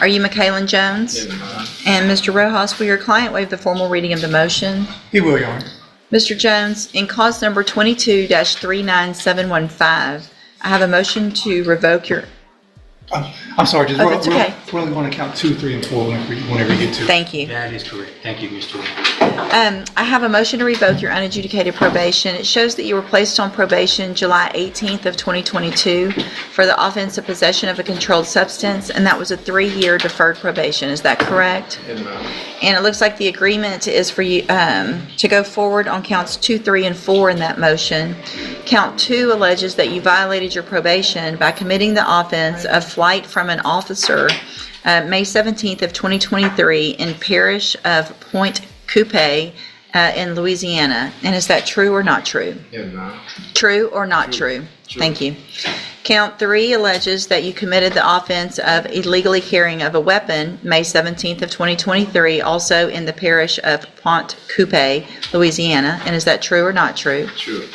Are you McKaylin Jones? Yes, ma'am. And Mr. Rojas, will your client waive the formal reading of the motion? He will, Your Honor. Mr. Jones, in cause number 22-39715, I have a motion to revoke your... I'm sorry, just Oh, that's okay. we're only going to count 2, 3, and 4 whenever you get to. Thank you. That is correct. Thank you, Mr. I have a motion to revoke your unadjudicated probation. It shows that you were placed on probation July 18th of 2022 for the offense of possession of a controlled substance, and that was a 3-year deferred probation. Is that correct? Yes, ma'am. And it looks like the agreement is for you to go forward on counts 2, 3, and 4 in that motion. Count 2 alleges that you violated your probation by committing the offense of flight from an officer May 17th of 2023 in parish of Point Coupe in Louisiana. And is that true or not true? Yes, ma'am. True or not true? Thank you. Count 3 alleges that you committed the offense of illegally carrying of a weapon May 17th of 2023, also in the parish of Point Coupe, Louisiana. And is that true or not true? True.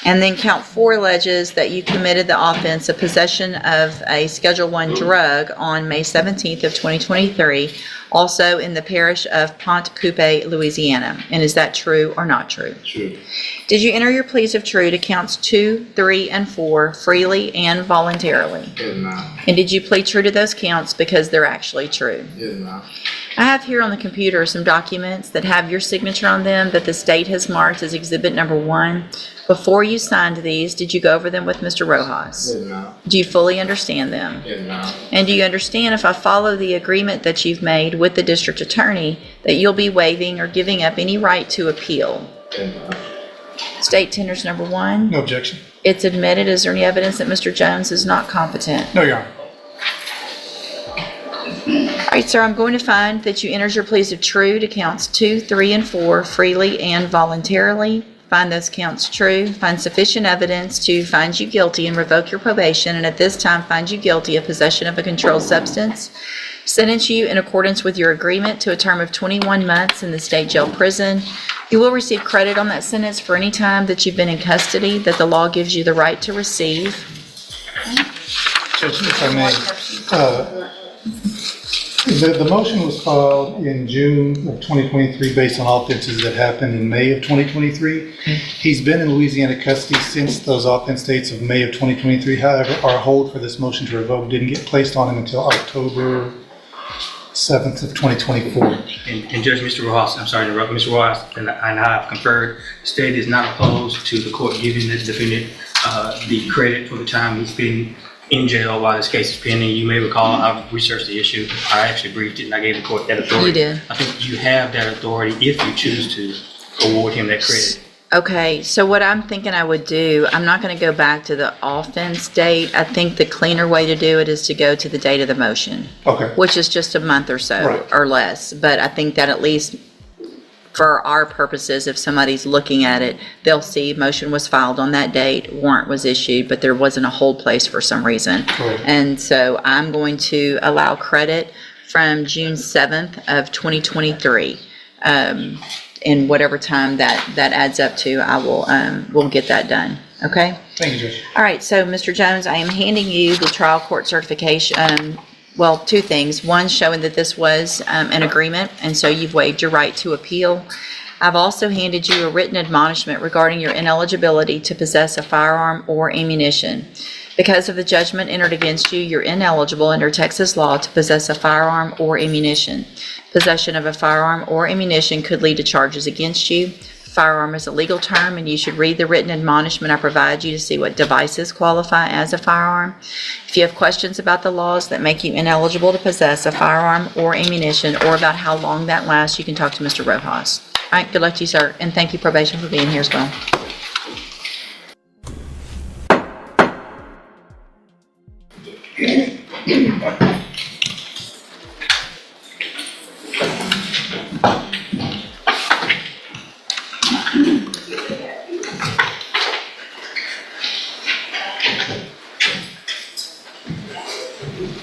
And then count 4 alleges that you committed the offense of possession of a Schedule I drug on May 17th of 2023, also in the parish of Point Coupe, Louisiana. And is that true or not true? True. Did you enter your pleas of true to counts 2, 3, and 4 freely and voluntarily? Yes, ma'am. And did you plead true to those counts because they're actually true? Yes, ma'am. I have here on the computer some documents that have your signature on them that the state has marked as Exhibit Number 1. Before you signed these, did you go over them with Mr. Rojas? Yes, ma'am. Do you fully understand them? Yes, ma'am. And do you understand if I follow the agreement that you've made with the district attorney that you'll be waiving or giving up any right to appeal? Yes, ma'am. State tenders number 1. No objection. It's admitted. Is there any evidence that Mr. Jones is not competent? No, Your Honor. All right, sir, I'm going to find that you entered your pleas of true to counts 2, 3, and 4 freely and voluntarily. Find those counts true. Find sufficient evidence to find you guilty and revoke your probation, and at this time find you guilty of possession of a controlled substance. Sentence you in accordance with your agreement to a term of 21 months in the state jail prison. You will receive credit on that sentence for any time that you've been in custody that the law gives you the right to receive. Judge, if I may, the motion was filed in June of 2023 based on offenses that happened in May of 2023. He's been in Louisiana custody since those offense dates of May of 2023. However, our hold for this motion to revoke didn't get placed on him until October 7th of 2024. And Judge, Mr. Rojas, I'm sorry to interrupt, Mr. Rojas, and I have conferred, the state is not opposed to the court giving the defendant the credit for the time he's been in jail while this case is pending. You may recall, I've researched the issue. I actually briefed it and I gave the court that authority. You did. I think you have that authority if you choose to award him that credit. Okay, so what I'm thinking I would do, I'm not going to go back to the offense date. I think the cleaner way to do it is to go to the date of the motion, Okay. which is just a month or so Right. or less. But I think that at least for our purposes, if somebody's looking at it, they'll see motion was filed on that date, warrant was issued, but there wasn't a hold place for some reason. Correct. And so I'm going to allow credit from June 7th of 2023. In whatever time that adds up to, I will we'll get that done. Okay? Thank you, Judge. All right, so Mr. Jones, I am handing you the trial court certification. Well, 2 things. One, showing that this was an agreement, and so you've waived your right to appeal. I've also handed you a written admonishment regarding your ineligibility to possess a firearm or ammunition. Because of the judgment entered against you, you're ineligible under Texas law to possess a firearm or ammunition. Possession of a firearm or ammunition could lead to charges against you. Firearm is a legal term, and you should read the written admonishment I provide you to see what devices qualify as a firearm. If you have questions about the laws that make you ineligible to possess a firearm or ammunition, or about how long that lasts, you can talk to Mr. Rojas. All right, good luck to you, sir, and thank you, probation, for being here as well.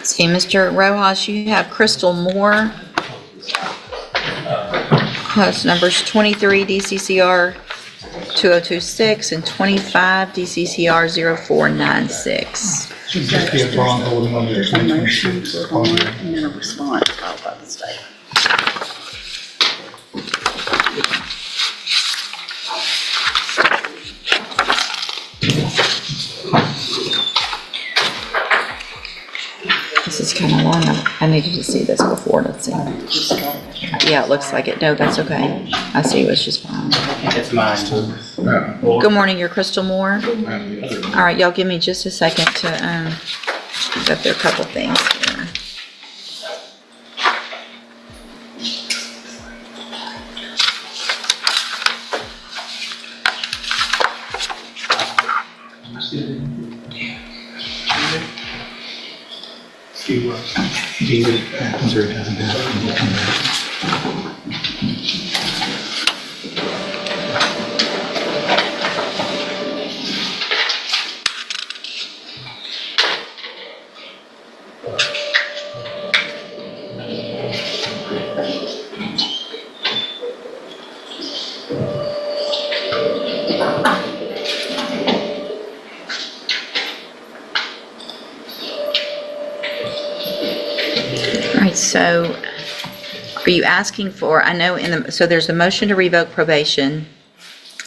See, Mr. Rojas, you have Crystal Moore. Class numbers 23 DCCR 2026 and 25 DCCR 0496. Should just be a bond holding on to There's a motion 2026. for bond and then a response filed by the state. This is kind of long. I needed to see this before. Let's see. Yeah, it looks like it. No, that's okay. I see it was just fine. It's mine. Good morning, you're Crystal Moore. All right, y'all give me just a second to, go through a couple things here. Either happens or it doesn't happen. We'll come back. All right, so are you asking for, I know so there's a motion to revoke probation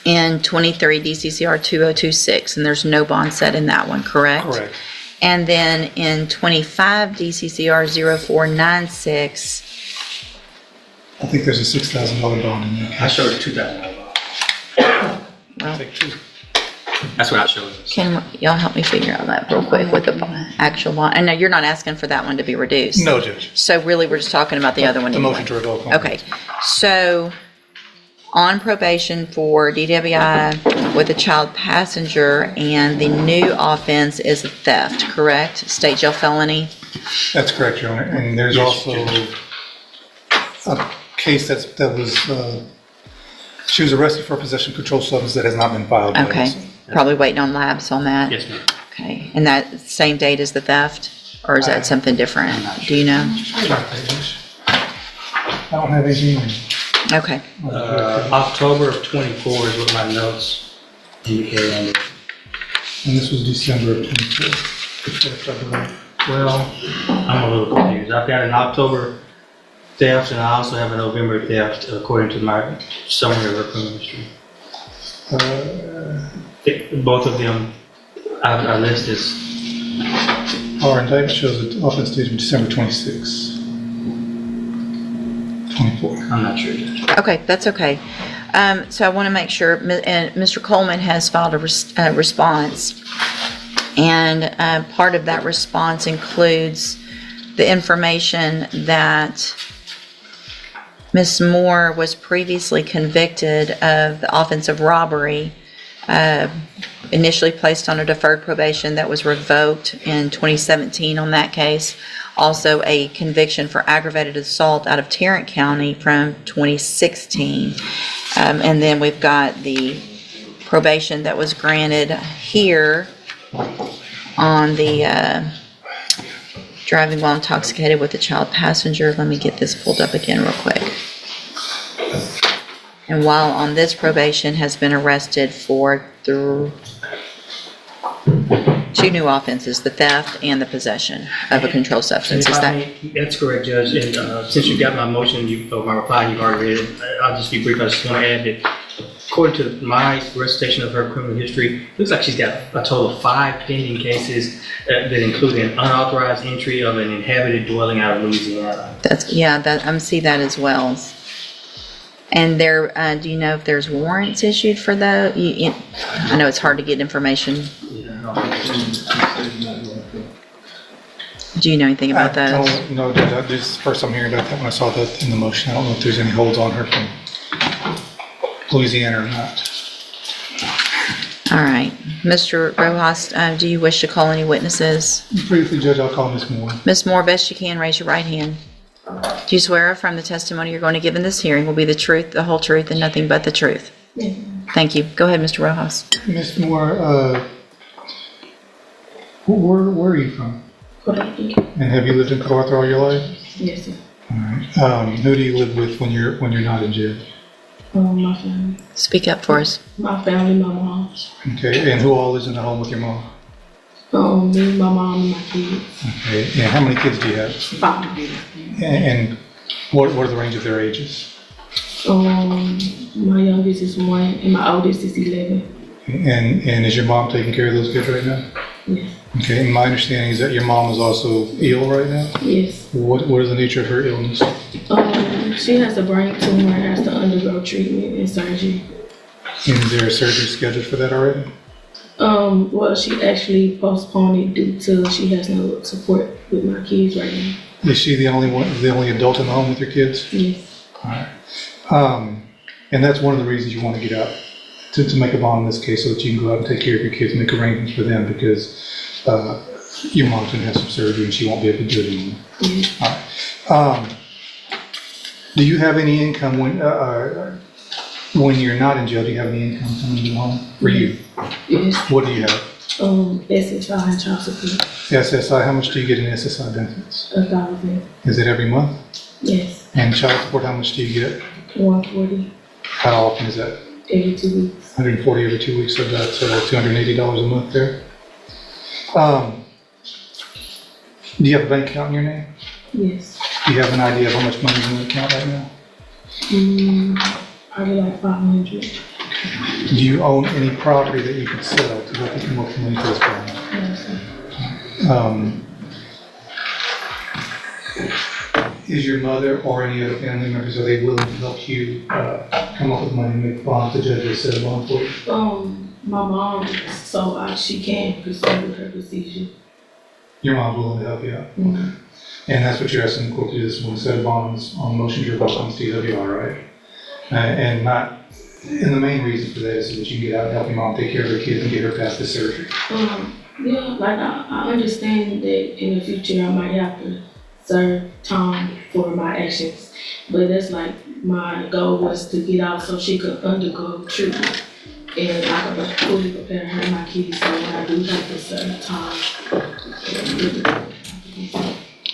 in 23 DCCR 2026, and there's no bond set in that one, correct? Correct. And then in 25 DCCR 0496, I think there's a $6,000 bond in there. I showed a $2,000 bond. Take two. That's what I showed. can y'all help me figure out that real quick with the actual bond? And no, you're not asking for that one to be reduced. No, Judge. So really, we're just talking about the other one The anyway. motion to revoke. Okay, so on probation for DWI with a child passenger, and the new offense is a theft, correct? State jail felony? That's correct, Your Honor. And there's Yes, also Judge. a case that was, she was arrested for possession of controlled substance that has not been filed yet. Okay, probably waiting on labs on that? Yes, ma'am. Okay, and that same date as the theft, or is that something different? Do you know? I don't have anything. Okay, October of 24 is what my notes indicate on it. And this was December of 24. Well, I'm a little confused. I've got an October theft and I also have a November theft according to my summary of her criminal history. Both of them I list as, Our indictment shows an offense date of December 26, 24. I'm not sure, Judge. okay, that's okay. So I want to make sure, and Mr. Coleman has filed a response, and part of that response includes the information that Ms. Moore was previously convicted of the offense of robbery, initially placed on a deferred probation that was revoked in 2017 on that case. Also a conviction for aggravated assault out of Tarrant County from 2016. And then we've got the probation that was granted here on the driving while intoxicated with a child passenger. Let me get this pulled up again real quick. And while on this probation has been arrested for two new offenses, the theft and the possession of a controlled substance. Is that? That's correct, Judge. And since you got my motion, or my reply, you've already read it. I'll just be brief. I just want to add that according to my recitation of her criminal history, it looks like she's got a total of 5 pending cases that include an unauthorized entry of an inhabited dwelling out of Louisiana. That's, yeah, that, I see that as well. And there, do you know if there's warrants issued for those? I know it's hard to get information. Do you know anything about those? I don't know, Judge. This is the first I'm hearing about that when I saw that in the motion. I don't know if there's any holds on her from Louisiana or not. All right. Mr. Rojas, do you wish to call any witnesses? Briefly, Judge, I'll call Ms. Moore. Ms. Moore, best you can, raise your right hand. Do you swear affirm the testimony you're going to give in this hearing will be the truth, the whole truth, and nothing but the truth? Yeah. Thank you. Go ahead, Mr. Rojas. Ms. Moore, where are you from? And have you lived in Port Arthur all your life? Yes, sir. All right. Who do you live with when you're not in jail? My family. Speak up for us. My family, my mom. Okay, and who all lives in the home with your mom? Me, my mom, and my kids. Okay, and how many kids do you have? 5. And what are the range of their ages? My youngest is 1, and my oldest is 11. And is your mom taking care of those kids right now? Yes. Okay, and my understanding is that your mom is also ill right now? Yes. What is the nature of her illness? She has a brain tumor and has to undergo treatment and surgery. And is there a surgery scheduled for that already? Well, she actually postponed it due to she has no support with my kids right now. Is she the only adult in the home with your kids? Yes. Alright. And that's one of the reasons you want to get out, to make a bond in this case, so that you can go out and take care of your kids, make arrangements for them, because your mom's going to have some surgery and she won't be able to do it anymore. Yes. Alright. Do you have any income when you're not in jail? Do you have any income coming to the home for you? Yes. What do you have? SSI and child support. SSI, how much do you get in SSI benefits? 1,000. Is it every month? Yes. And child support, how much do you get? 140 How often is that? every 2 weeks. 140 every 2 weeks, so that's $280 a month there. Do you have a bank account in your name? Yes. Do you have an idea of how much money is in the account right now? Probably like 500. Do you own any property that you could sell to help you come up with money for this bond? Yes. Is your mother or any other family members, are they willing to help you come up with money and make bonds? The judge has set a bond for you? My mom, so she can proceed with her procedure. Your mom's willing to help you out? Mhm. And that's what you're asking the court to do this morning, set a bond on motion to revoke on DWR, right? And the main reason for that is so that you can get out and help your mom take care of her kids and get her past the surgery. Yeah, like I understand that in the future I might have to serve time for my actions, but that's like my goal was to get out so she could undergo treatment and I could fully prepare her and my kids so when I do have to serve time.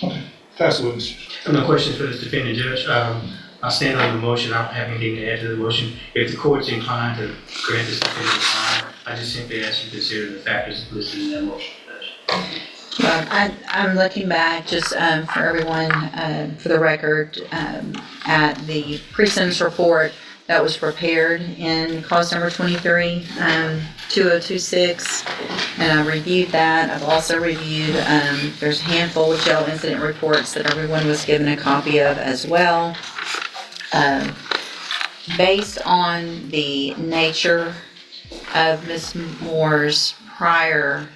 Okay, pass the witness. I have no questions for this defendant, Judge. I'll stand on the motion. I don't have anything to add to the motion. If the court's inclined to grant this defendant time, I just simply ask you to consider the factors listed in that motion, Judge. Well, I'm looking back, just for everyone, for the record, at the pre-sentence report that was prepared in cause number 23, 2026, and I reviewed that. I've also reviewed, there's a handful of jail incident reports that everyone was given a copy of as well. Based on the nature of Ms. Moore's prior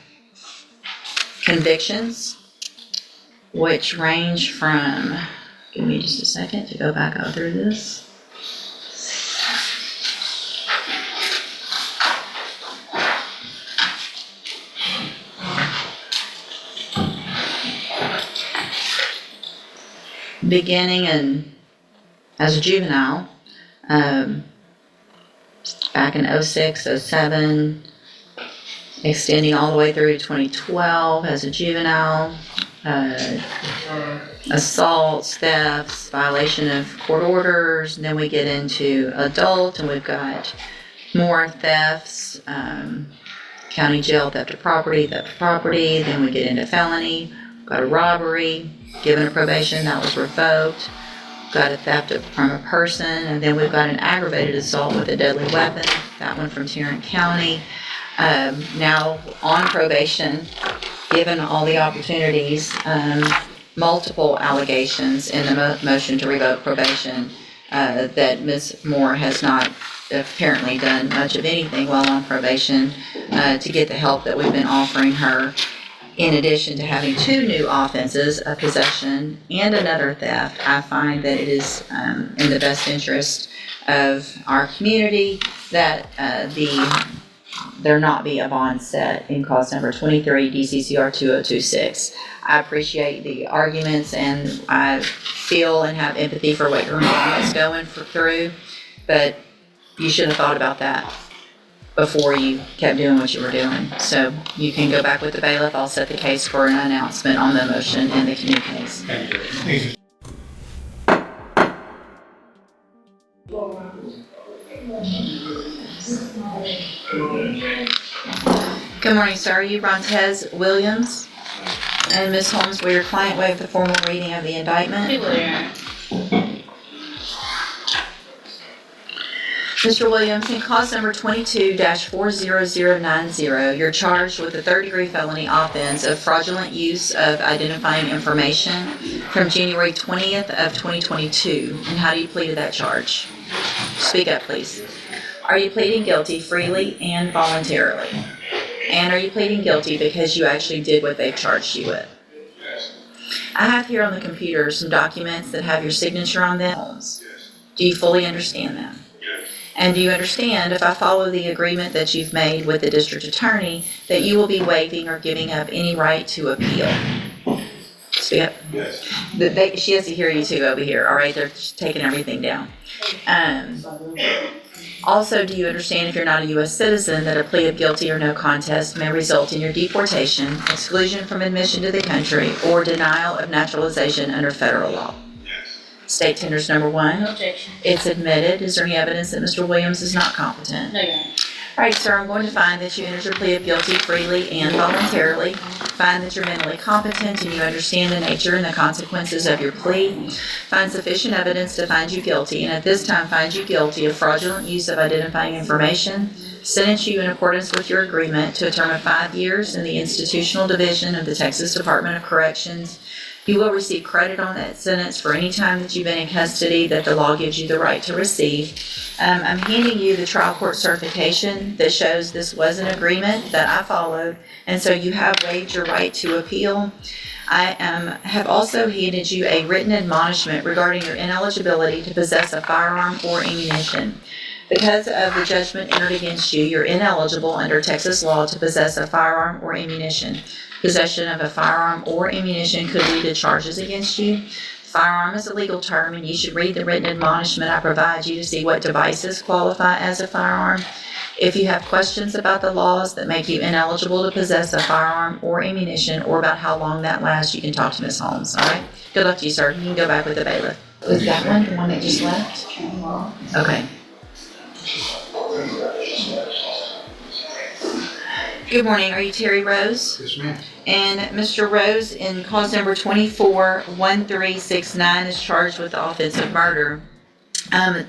convictions, which range from, give me just a second to go back out through this. Beginning as a juvenile, back in 06, 07, extending all the way through 2012 as a juvenile, assaults, thefts, violation of court orders, and then we get into adult, and we've got more thefts, county jail, theft of property, then we get into felony, got a robbery, given a probation, that was revoked, got a theft from a person, and then we've got an aggravated assault with a deadly weapon, that one from Tarrant County. Now on probation, given all the opportunities, multiple allegations in the motion to revoke probation, that Ms. Moore has not apparently done much of anything while on probation to get the help that we've been offering her. In addition to having 2 new offenses, a possession and another theft, I find that it is in the best interest of our community that there not be a bond set in cause number 23 DCCR 2026. I appreciate the arguments and I feel and have empathy for what your mom is going through, but you should have thought about that before you kept doing what you were doing. So you can go back with the bailiff. I'll set the case for an announcement on the motion and the communiques. Thank you, Judge. Thank you. Good morning, sir. You Brontez Williams? And Ms. Holmes, will your client waive the formal reading of the indictment? He will, Your Honor. Mr. Williams, in cause number 22-40090, you're charged with a third-degree felony offense of fraudulent use of identifying information from January 20th of 2022. And how do you plead to that charge? Speak up, please. Are you pleading guilty freely and voluntarily? And are you pleading guilty because you actually did what they've charged you with? I have here on the computer some documents that have your signature on them. Do you fully understand them? And do you understand, if I follow the agreement that you've made with the district attorney, that you will be waiving or giving up any right to appeal? Speak up. Yes. She has to hear you too over here, all right? They're just taking everything down. Also, do you understand, if you're not a U.S. citizen, that a plea of guilty or no contest may result in your deportation, exclusion from admission to the country, or denial of naturalization under federal law? Yes. State tenders number one. No objection. It's admitted. Is there any evidence that Mr. Williams is not competent? No, Your Honor. All right, sir, I'm going to find that you entered your plea of guilty freely and voluntarily. Find that you're mentally competent and you understand the nature and the consequences of your plea. Find sufficient evidence to find you guilty, and at this time find you guilty of fraudulent use of identifying information. Sentence you in accordance with your agreement to a term of 5 years in the institutional division of the Texas Department of Corrections. You will receive credit on that sentence for any time that you've been in custody that the law gives you the right to receive. I'm handing you the trial court certification that shows this was an agreement that I followed, and so you have waived your right to appeal. I have also handed you a written admonishment regarding your ineligibility to possess a firearm or ammunition. Because of the judgment entered against you, you're ineligible under Texas law to possess a firearm or ammunition. Possession of a firearm or ammunition could lead to charges against you. Firearm is a legal term, and you should read the written admonishment I provide you to see what devices qualify as a firearm. If you have questions about the laws that make you ineligible to possess a firearm or ammunition, or about how long that lasts, you can talk to Ms. Holmes, all right? Good luck to you, sir. You can go back with the bailiff. Was that one, the one that just left? Okay. Good morning. Are you Terry Rose? Yes, ma'am. And Mr. Rose, in cause number 24-1369, is charged with the offense of murder.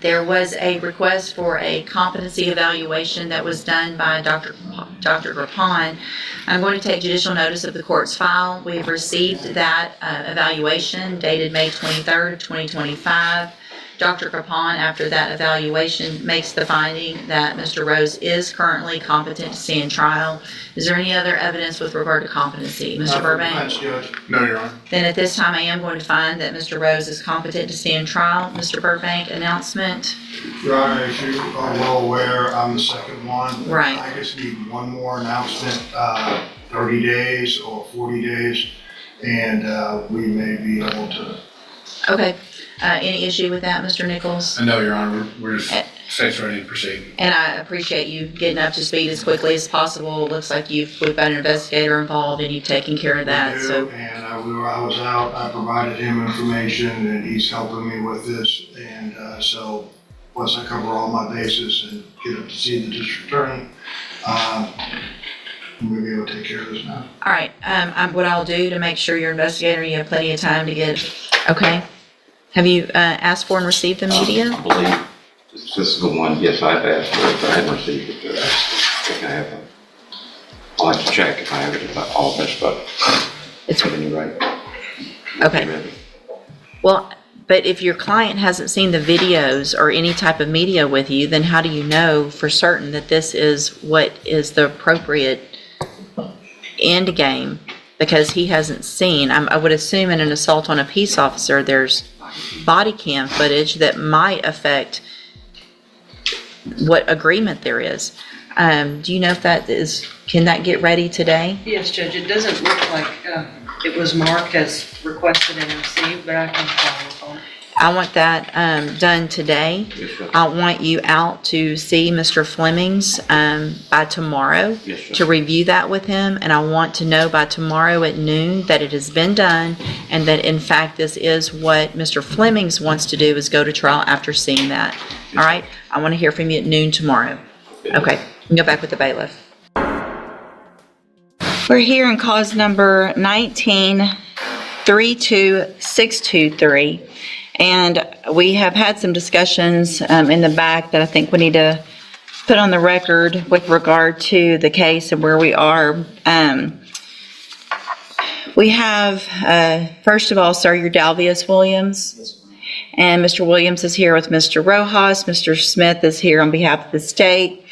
There was a request for a competency evaluation that was done by Dr. Rapon. I'm going to take judicial notice of the court's file. We have received that evaluation dated May 23rd of 2025. Dr. Rapon, after that evaluation, makes the finding that Mr. Rose is currently competent to stand trial. Is there any other evidence with regard to competency? Mr. Burbank? Defense, Judge. No, Your Honor. Then at this time, I am going to find that Mr. Rose is competent to stand trial. Mr. Burbank, announcement? Your Honor, as you are well aware, I'm the second one. Right. I just need one more announcement, 30 days or 40 days, and we may be able to. Okay. Any issue with that, Mr. Nichols? No, Your Honor, we're just state's ready to proceed. And I appreciate you getting up to speed as quickly as possible. It looks like we've got an investigator involved and you've taken care of that. We do, So, and I was out, I provided him information, and he's helping me with this, and so once I cover all my bases and get up to see the district attorney, we'll be able to take care of this now. all right. What I'll do to make sure your investigator, you have plenty of time to get. Okay. Have you asked for and received the media? I believe this is the one, yes, I've asked for it, but I haven't received it. I think I have. I'll have to check if I have it at the office, but It's having you right. okay. Well, but if your client hasn't seen the videos or any type of media with you, then how do you know for certain that this is what is the appropriate end game? Because he hasn't seen. I would assume in an assault on a peace officer, there's body cam footage that might affect what agreement there is. Do you know if that is, can that get ready today? Yes, Judge, it doesn't look like it was marked as requested and received, but I can follow up on it. I want that done today. Yes, sir. I want you out to see Mr. Fleming's by tomorrow Yes, sir. to review that with him, and I want to know by tomorrow at noon that it has been done and that in fact this is what Mr. Fleming's wants to do, is go to trial after seeing that. All right? I want to hear from you at noon tomorrow. Okay, you can go back with the bailiff. We're here in cause number 19-32623, and we have had some discussions in the back that I think we need to put on the record with regard to the case and where we are. We have, first of all, sir, you're Dalvius Williams. And Mr. Williams is here with Mr. Rojas. Mr. Smith is here on behalf of the state.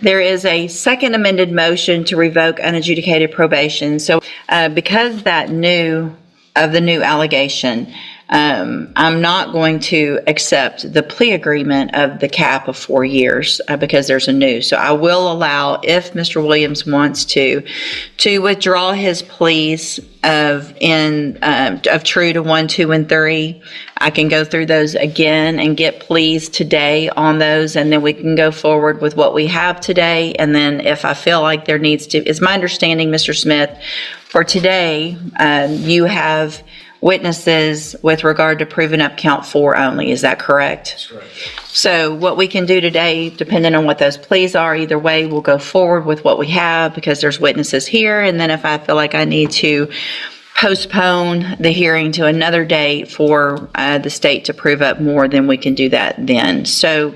There is a second amended motion to revoke unadjudicated probation. So because the new allegation, I'm not going to accept the plea agreement of the cap of 4 years because there's a new. So I will allow, if Mr. Williams wants to withdraw his pleas of true to 1, 2, and 3. I can go through those again and get pleas today on those, and then we can go forward with what we have today. And then if I feel like there needs to, it's my understanding, Mr. Smith, for today, you have witnesses with regard to proving up count 4 only. Is that correct? That's correct. So what we can do today, depending on what those pleas are, either way, we'll go forward with what we have because there's witnesses here. And then if I feel like I need to postpone the hearing to another date for the state to prove up more, then we can do that then. So,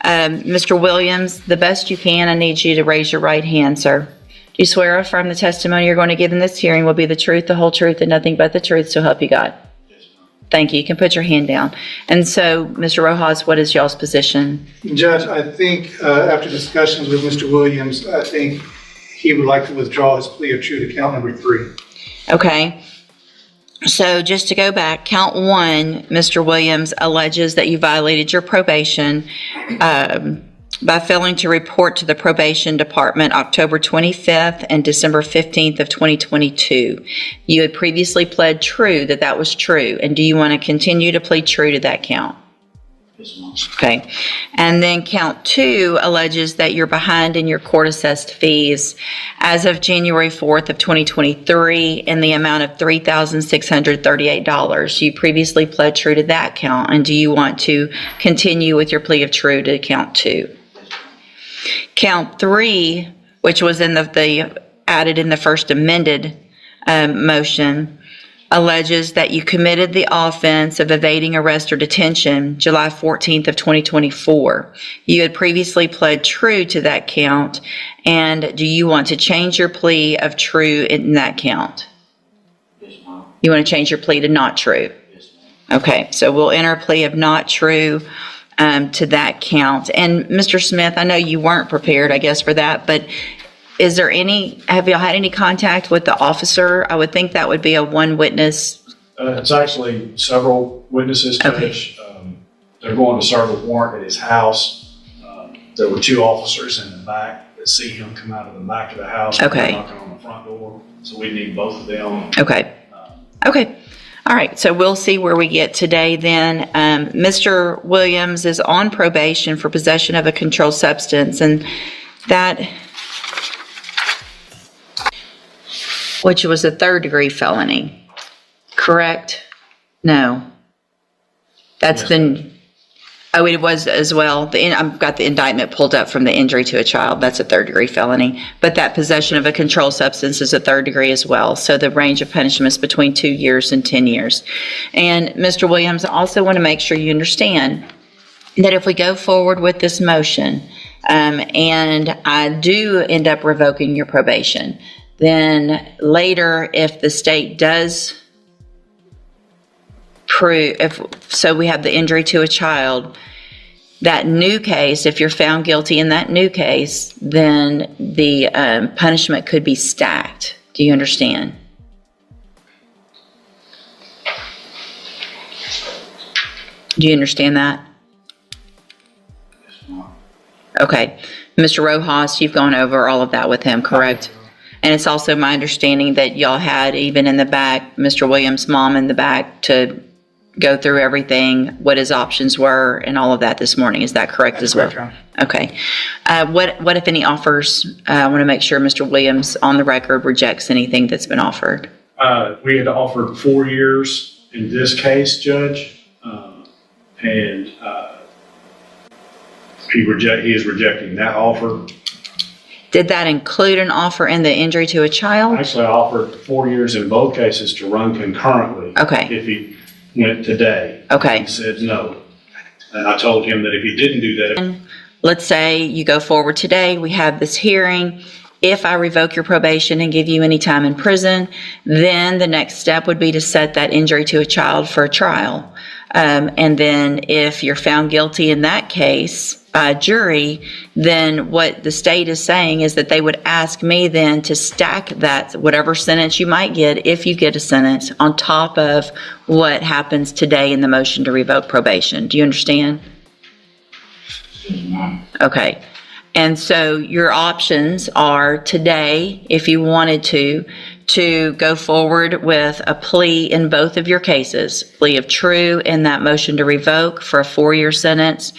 Mr. Williams, the best you can, I need you to raise your right hand, sir. Do you swear or affirm the testimony you're going to give in this hearing will be the truth, the whole truth, and nothing but the truth, so help you God? Yes, ma'am. Thank you. You can put your hand down. And so, Mr. Rojas, what is y'all's position? Judge, I think after discussions with Mr. Williams, I think he would like to withdraw his plea of true to count number 3. Okay. So just to go back, count 1, Mr. Williams alleges that you violated your probation by failing to report to the probation department October 25th and December 15th of 2022. You had previously pled true that that was true. And do you want to continue to plead true to that count? Yes, ma'am. Okay. And then count 2 alleges that you're behind in your court-assessed fees as of January 4th of 2023 in the amount of $3,638. You previously pled true to that count. And do you want to continue with your plea of true to count 2? Count 3, which was in the added in the first amended motion, alleges that you committed the offense of evading arrest or detention July 14th of 2024. You had previously pled true to that count, and do you want to change your plea of true in that count? Yes, ma'am. You want to change your plea to not true? Yes, ma'am. Okay, so we'll enter a plea of not true to that count. And Mr. Smith, I know you weren't prepared, I guess, for that, but have y'all had any contact with the officer? I would think that would be a one witness. It's actually several witnesses, Judge. They're going to serve a warrant at his house. There were 2 officers in the back that see him come out of the back of the house. Okay. Knocking on the front door. So we need both of them. Okay. Okay. All right. So we'll see where we get today then. Mr. Williams is on probation for possession of a controlled substance, and that, which was a 3rd-degree felony, correct? No. That's Yes. been, oh, it was as well. I've got the indictment pulled up from the injury to a child. That's a 3rd-degree felony. But that possession of a controlled substance is a 3rd degree as well. So the range of punishment is between 2 years and 10 years. And Mr. Williams, I also want to make sure you understand that if we go forward with this motion, and I do end up revoking your probation, then later, if the state does prove, so we have the injury to a child, that new case, if you're found guilty in that new case, then the punishment could be stacked. Do you understand? Do you understand that? Yes, ma'am. Okay. Mr. Rojas, you've gone over all of that with him, correct? And it's also my understanding that y'all had, even in the back, Mr. Williams' mom in the back to go through everything, what his options were and all of that this morning. Is that correct as well? Correct, Your Honor. Okay. What if any offers? I want to make sure Mr. Williams on the record rejects anything that's been offered. We had offered 4 years in this case, Judge, and he is rejecting that offer. Did that include an offer in the injury to a child? Actually, I offered 4 years in both cases to run concurrently. Okay. If he went today. Okay. He said no. And I told him that if he didn't do that, Let's say you go forward today, we have this hearing. If I revoke your probation and give you any time in prison, then the next step would be to set that injury to a child for a trial. And then if you're found guilty in that case by a jury, then what the state is saying is that they would ask me then to stack that, whatever sentence you might get, if you get a sentence, on top of what happens today in the motion to revoke probation. Do you understand? Yes, ma'am. Okay. And so your options are today, if you wanted to go forward with a plea in both of your cases, plea of true in that motion to revoke for a 4-year sentence,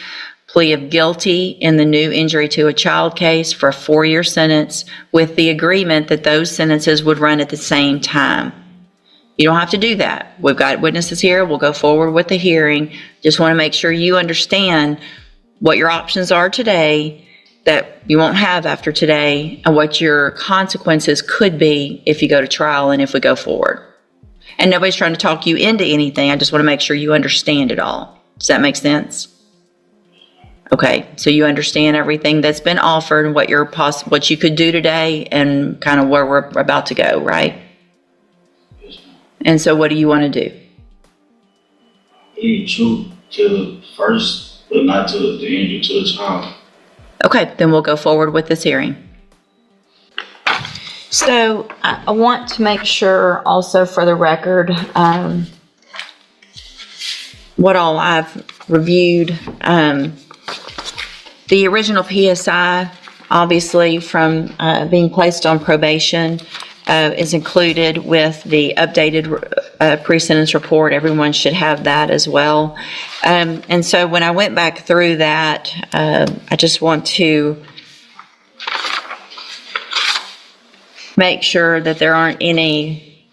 plea of guilty in the new injury to a child case for a 4-year sentence, with the agreement that those sentences would run at the same time. You don't have to do that. We've got witnesses here. We'll go forward with the hearing. Just want to make sure you understand what your options are today that you won't have after today, and what your consequences could be if you go to trial and if we go forward. And nobody's trying to talk you into anything. I just want to make sure you understand it all. Does that make sense? Okay, so you understand everything that's been offered and what what you could do today and kind of where we're about to go, right? Yes, ma'am. And so what do you want to do? Plead true to first, but not to the injury to the child. Okay, then we'll go forward with this hearing. So I want to make sure also for the record, what all I've reviewed. The original PSI, obviously from being placed on probation, is included with the updated pre-sentence report. Everyone should have that as well. And so when I went back through that, I just want to make sure that there aren't any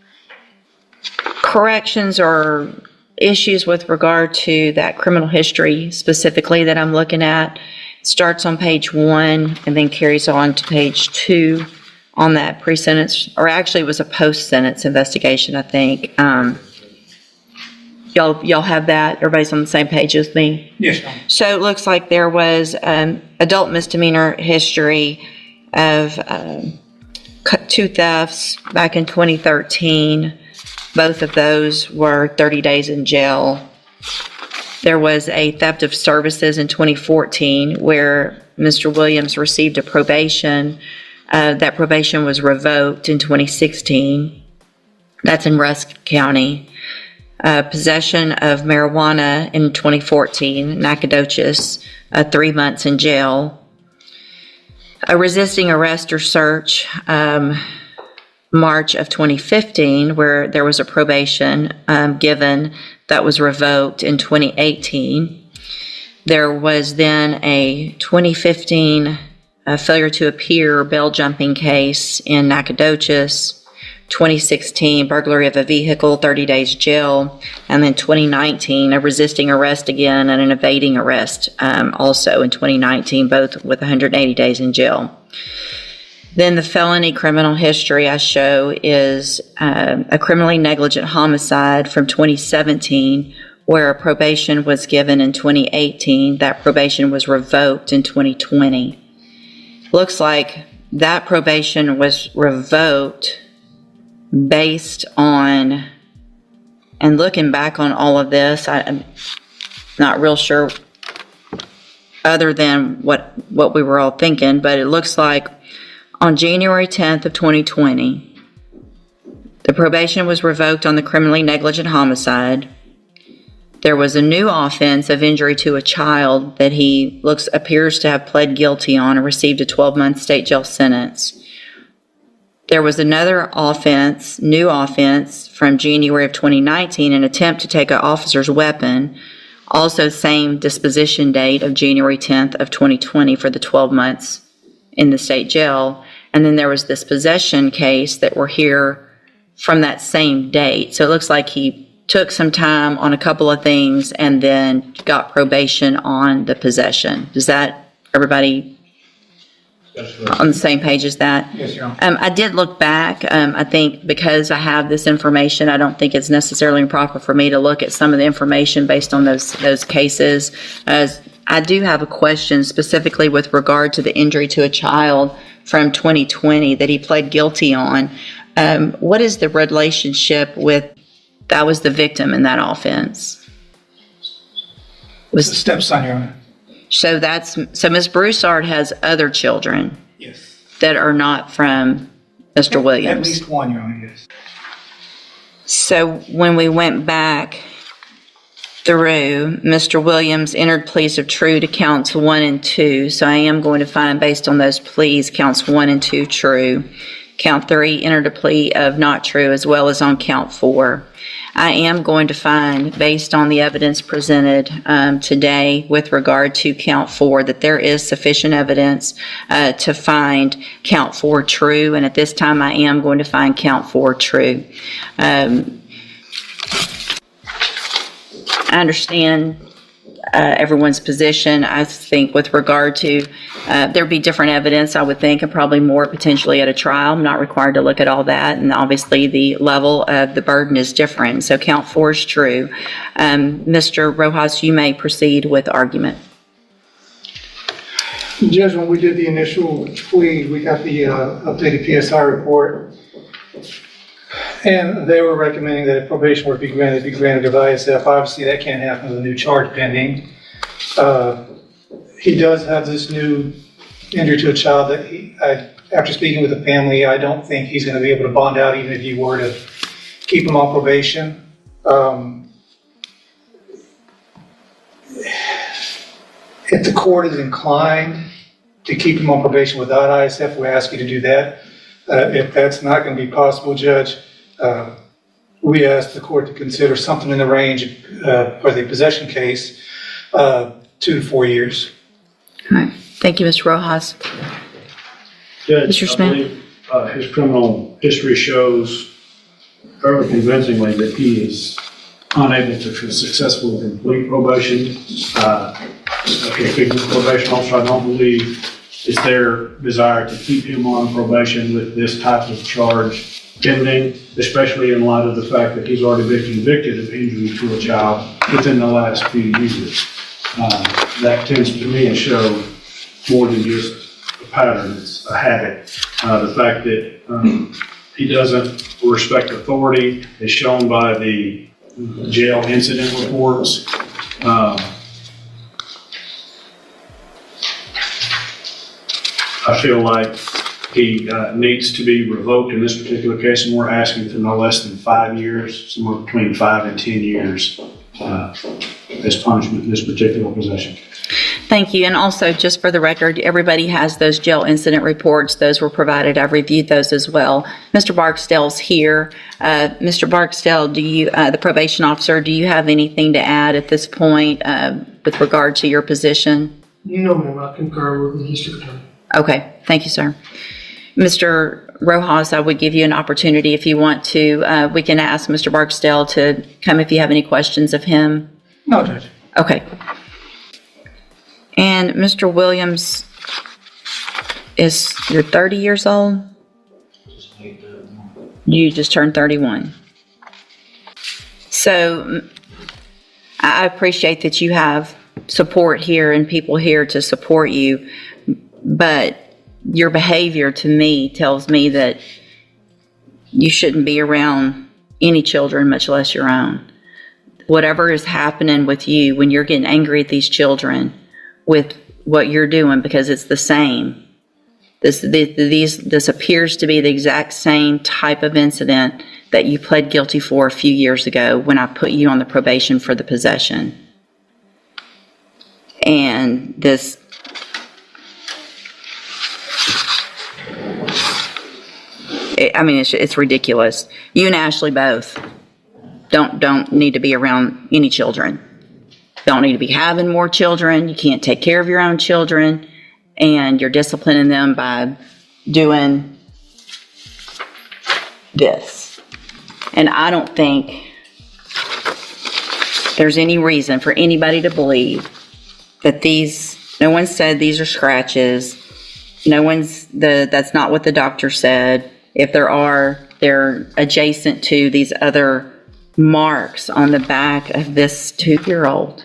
corrections or issues with regard to that criminal history specifically that I'm looking at. It starts on page 1 and then carries on to page 2 on that pre-sentence, or actually it was a post-sentence investigation, I think. Y'all have that? Everybody's on the same page as me? Yes, ma'am. So it looks like there was adult misdemeanor history of 2 thefts back in 2013. Both of those were 30 days in jail. There was a theft of services in 2014 where Mr. Williams received a probation. That probation was revoked in 2016. That's in Rusk County. Possession of marijuana in 2014, Nacogdoches, 3 months in jail. A resisting arrest or search, March of 2015, where there was a probation given that was revoked in 2018. There was then a 2015 failure to appear bail jumping case in Nacogdoches. 2016, burglary of a vehicle, 30 days jail, and then 2019, a resisting arrest again and an evading arrest also in 2019, both with 180 days in jail. Then the felony criminal history I show is a criminally negligent homicide from 2017, where a probation was given in 2018. That probation was revoked in 2020. Looks like that probation was revoked based on, and looking back on all of this, I'm not real sure other than what we were all thinking, but it looks like on January 10th of 2020, the probation was revoked on the criminally negligent homicide. There was a new offense of injury to a child that he appears to have pled guilty on and received a 12-month state jail sentence. There was another offense, new offense, from January of 2019, an attempt to take an officer's weapon, also same disposition date of January 10th of 2020 for the 12 months in the state jail. And then there was this possession case that we're here from that same date. So it looks like he took some time on a couple of things and then got probation on the possession. Does that, everybody on the same page as that? Yes, Your Honor. I did look back. I think because I have this information, I don't think it's necessarily improper for me to look at some of the information based on those cases. As I do have a question specifically with regard to the injury to a child from 2020 that he pled guilty on. What is the relationship with, that was the victim in that offense? It's a stepson, Your Honor. So Ms. Broussard has other children Yes. that are not from Mr. Williams. At least one, Your Honor, yes. So when we went back through, Mr. Williams entered pleas of true to counts 1 and 2. So I am going to find, based on those pleas, counts 1 and 2 true. Count 3 entered a plea of not true, as well as on count 4. I am going to find, based on the evidence presented today with regard to count 4, that there is sufficient evidence to find count 4 true. And at this time, I am going to find count 4 true. I understand everyone's position. I think with regard to, there'd be different evidence, I would think, and probably more potentially at a trial. I'm not required to look at all that. And obviously the level of the burden is different. So count 4 is true. Mr. Rojas, you may proceed with argument. Judge, when we did the initial plea, we got the updated PSI report. And they were recommending that if probation were to be granted of ISF. Obviously, that can't happen with a new charge pending. He does have this new injury to a child that after speaking with the family, I don't think he's going to be able to bond out even if you were to keep him on probation. If the court is inclined to keep him on probation without ISF, we ask you to do that. If that's not going to be possible, Judge, we ask the court to consider something in the range for the possession case, 2 to 4 years. All right. Thank you, Mr. Rojas. Judge, Mr. I Smith? believe his criminal history shows fairly convincingly that he is unable to successfully complete probation. Speaking of probation officer, I don't believe it's their desire to keep him on probation with this type of charge pending, especially in light of the fact that he's already been convicted of injury to a child within the last few years. That tends to me to show more than just a pattern, it's a habit. The fact that he doesn't respect authority is shown by the jail incident reports. I feel like he needs to be revoked in this particular case, and we're asking for no less than 5 years, somewhere between 5 and 10 years as punishment in this particular possession. Thank you. And also, just for the record, everybody has those jail incident reports. Those were provided. I've reviewed those as well. Mr. Barksdale's here. Mr. Barksdale, do you, the probation officer, do you have anything to add at this point with regard to your position? No, ma'am, I concur with the district attorney. Okay. Thank you, sir. Mr. Rojas, I would give you an opportunity if you want to. We can ask Mr. Barksdale to come if you have any questions of him. No, Judge. Okay. And Mr. Williams, you're 30 years old? You just turned 31. So I appreciate that you have support here and people here to support you, but your behavior to me tells me that you shouldn't be around any children, much less your own. Whatever is happening with you when you're getting angry at these children with what you're doing, because it's the same. This appears to be the exact same type of incident that you pled guilty for a few years ago when I put you on the probation for the possession. And this, it's ridiculous. You and Ashley both don't need to be around any children. Don't need to be having more children. You can't take care of your own children, and you're disciplining them by doing this. And I don't think there's any reason for anybody to believe that no one said these are scratches, that's not what the doctor said. If there are, they're adjacent to these other marks on the back of this 2-year-old.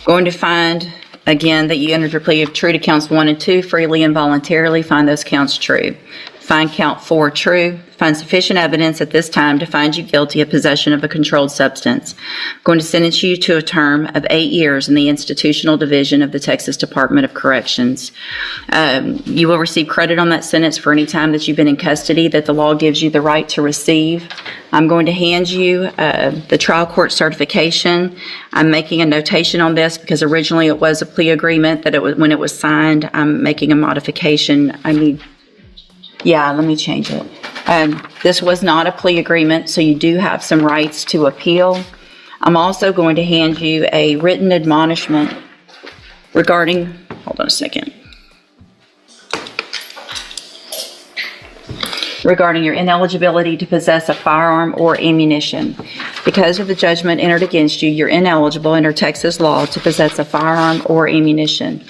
Going to find, again, that you entered your plea of true to counts 1 and 2 freely and voluntarily. Find those counts true. Find count 4 true. Find sufficient evidence at this time to find you guilty of possession of a controlled substance. I'm going to sentence you to a term of 8 years in the institutional division of the Texas Department of Corrections. You will receive credit on that sentence for any time that you've been in custody that the law gives you the right to receive. I'm going to hand you the trial court certification. I'm making a notation on this because originally it was a plea agreement that when it was signed, I'm making a modification. Let me change it. This was not a plea agreement, so you do have some rights to appeal. I'm also going to hand you a written admonishment regarding, hold on a second, regarding your ineligibility to possess a firearm or ammunition. Because of the judgment entered against you, you're ineligible under Texas law to possess a firearm or ammunition.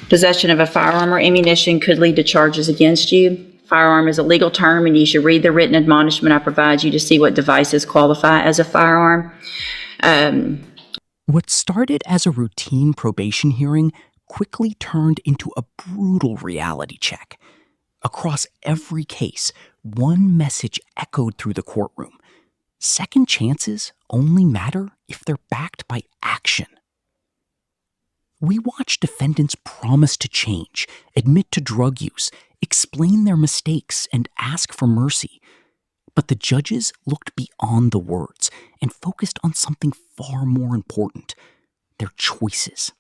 Possession of a firearm or ammunition could lead to charges against you. Firearm is a legal term, and you should read the written admonishment I provide you to see what devices qualify as a firearm. What started as a routine probation hearing quickly turned into a brutal reality check. Across every case, one message echoed through the courtroom. Second chances only matter if they're backed by action. We watch defendants promise to change, admit to drug use, explain their mistakes, and ask for mercy. But the judges looked beyond the words and focused on something far more important: their choices.